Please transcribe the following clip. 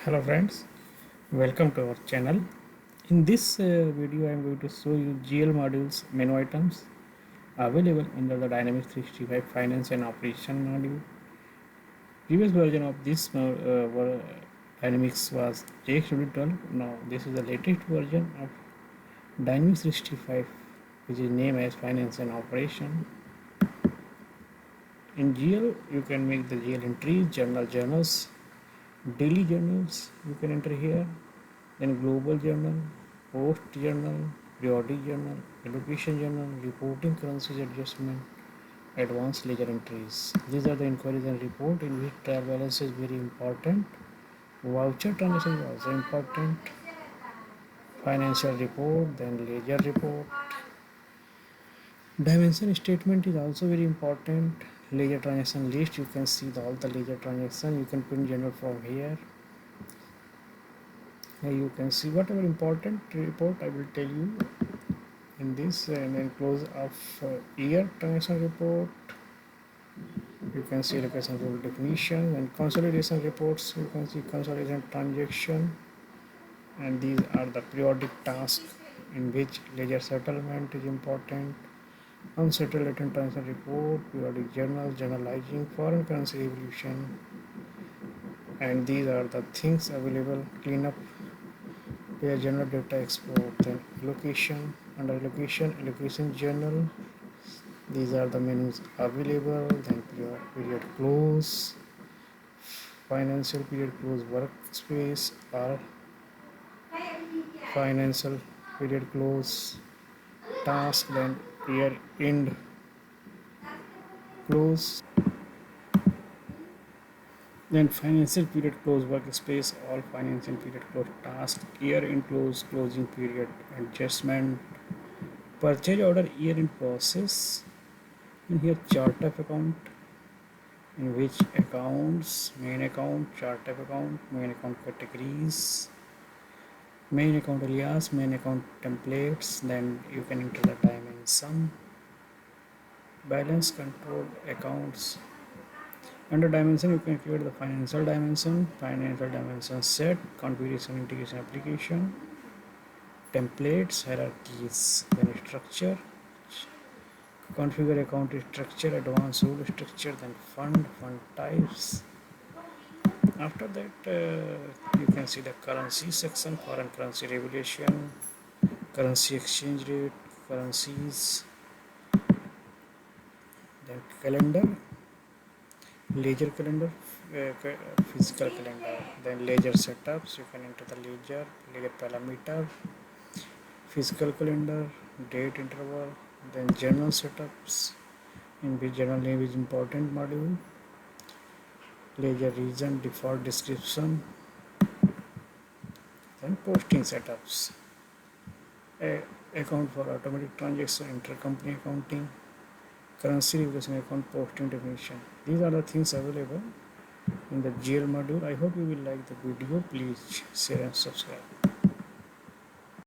Hello friends, welcome to our channel. In this video I am going to show you GL modules menu items available under the Dynamics 365 Finance and Operation module. Previous version of this Dynamics was JX2012. Now this is the latest version of Dynamics 365, which is named as Finance and Operation. In GL you can make the GL entries, journals, daily journals you can enter here, then global journal, post journal, periodic journal, allocation journal, reporting currencies adjustment, advanced ledger entries. These are the inquiries and report in which trial balance is very important. Voucher transaction is also important. Financial report, then ledger report. Dimension statement is also very important. Ledger transaction list, you can see all the ledger transaction. You can print journal from here. Here you can see whatever important report I will tell you in this, and then close of year transaction report. You can see allocation rule definition and consolidation reports. You can see consolidation transaction, and these are the periodic tasks in which ledger settlement is important. Unsettled latent transaction report, periodic journal, journalizing foreign currency evolution, and these are the things available. Cleanup, pair journal data export, then allocation. Under allocation journal, these are the menus available. Then period close, financial period close workspace, or financial period close task, then year end close, then financial period close workspace, all financial period close task, year end close, closing period adjustment, purchase order year end process. In here chart of account, in which accounts, main account, chart of account, main account categories, main account alias, main account templates. Then you can enter the dimension, balance control accounts. Under dimension you can create the financial dimension set, configuration integration application, templates, hierarchies, then structure, configure account structure, advanced rule structure, then fund types. After that you can see the currency section, foreign currency regulation, currency exchange rate, currencies, then calendar, ledger calendar, physical calendar, then ledger setups. You can enter the ledger parameter, physical calendar, date interval, then journal setups, in which journal name is important module, ledger region, default description, then posting setups, account for automatic transaction, intercompany accounting, currency regulation account, posting definition. These are the things available in the GL module. I hope you will like the video. Please share and subscribe.